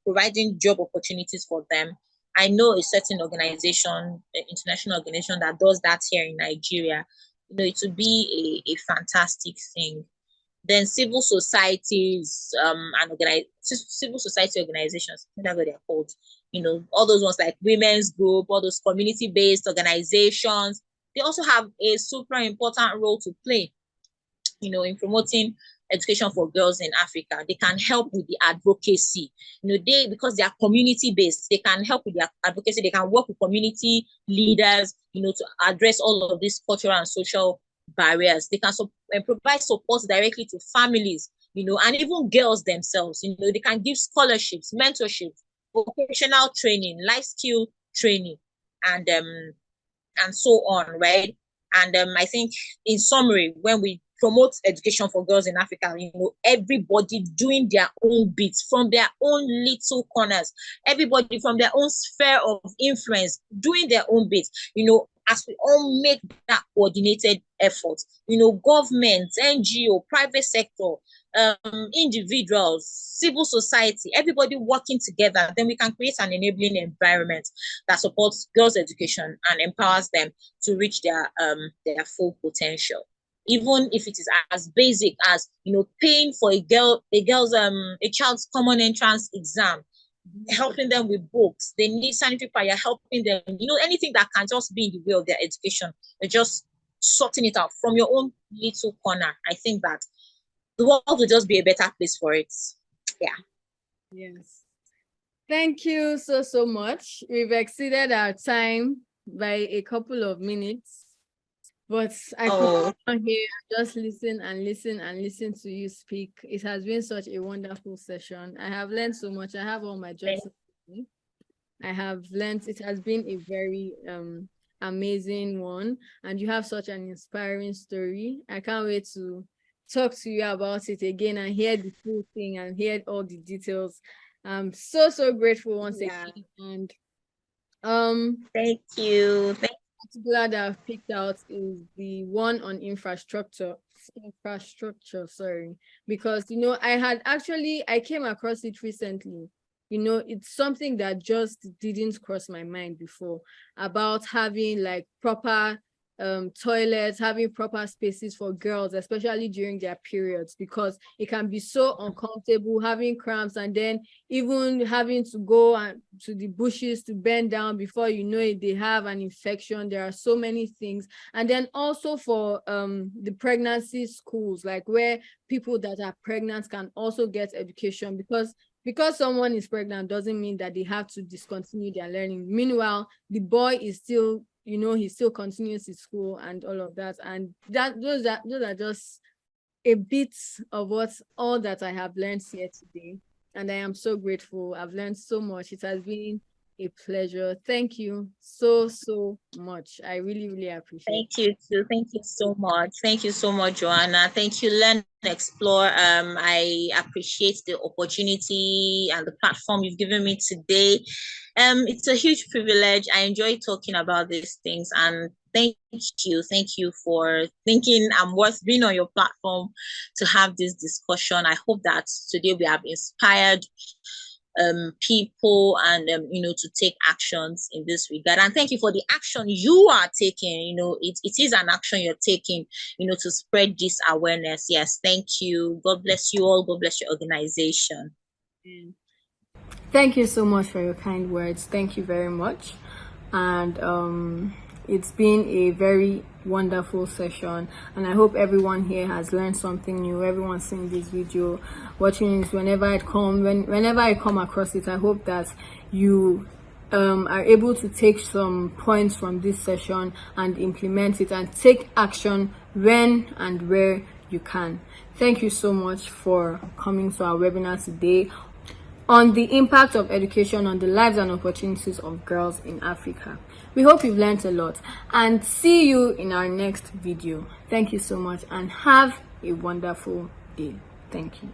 providing job opportunities for them. I know a certain organization, an international organization, that does that here in Nigeria. It would be a fantastic thing. Then civil societies and civil society organizations, that's what they're called. All those ones like women's group, all those community-based organizations, they also have a super important role to play, in promoting education for girls in Africa. They can help with the advocacy. Because they are community-based, they can help with their advocacy. They can work with community leaders, to address all of these cultural and social barriers. They can provide support directly to families, and even girls themselves. They can give scholarships, mentorships, vocational training, life skill training, and so on, right? And I think, in summary, when we promote education for girls in Africa, everybody doing their own bits from their own little corners, everybody from their own sphere of influence doing their own bits, as we all make that coordinated effort, government, NGO, private sector, individuals, civil society, everybody working together, then we can create an enabling environment that supports girls' education and empowers them to reach their full potential. Even if it is as basic as, paying for a child's common entrance exam, helping them with books, they need sanitary pad, you're helping them, anything that can just be in the way of their education, you're just sorting it out from your own little corner. I think that the world will just be a better place for it. Yeah. Yes. Thank you so much. We've exceeded our time by a couple of minutes, but I could come here and just listen and listen and listen to you speak. It has been such a wonderful session. I have learned so much. I have all my journals. I have learned. It has been a very amazing one, and you have such an inspiring story. I can't wait to talk to you about it again and hear the full thing and hear all the details. I'm so grateful once again. And thank you. Particular that I've picked out is the one on infrastructure, sorry, because I came across it recently. It's something that just didn't cross my mind before, about having like proper toilets, having proper spaces for girls, especially during their periods, because it can be so uncomfortable having cramps, and then even having to go to the bushes to bend down, before you know it, they have an infection. There are so many things. And then also for the pregnancy schools, like where people that are pregnant can also get education, because someone is pregnant doesn't mean that they have to discontinue their learning. Meanwhile, the boy is still, he still continues his school and all of that. And those are just a bit of all that I have learned here today. And I am so grateful. I've learned so much. It has been a pleasure. Thank you so much. I really appreciate it. Thank you too. Thank you so much. Thank you so much, Joanna. Thank you, Learnxplore. I appreciate the opportunity and the platform you've given me today. It's a huge privilege. I enjoy talking about these things, and thank you. Thank you for thinking I'm worth being on your platform to have this discussion. I hope that today we have inspired people and to take actions in this regard. And thank you for the action you are taking. It is an action you're taking, to spread this awareness. Yes, thank you. God bless you all. God bless your organization. Thank you so much for your kind words. Thank you very much. And it's been a very wonderful session, and I hope everyone here has learned something new. Everyone seeing this video, watching it, whenever I come across it, I hope that you are able to take some points from this session and implement it and take action when and where you can. Thank you so much for coming to our webinar today on the impact of education on the lives and opportunities of girls in Africa. We hope you've learned a lot, and see you in our next video. Thank you so much and have a wonderful day. Thank you.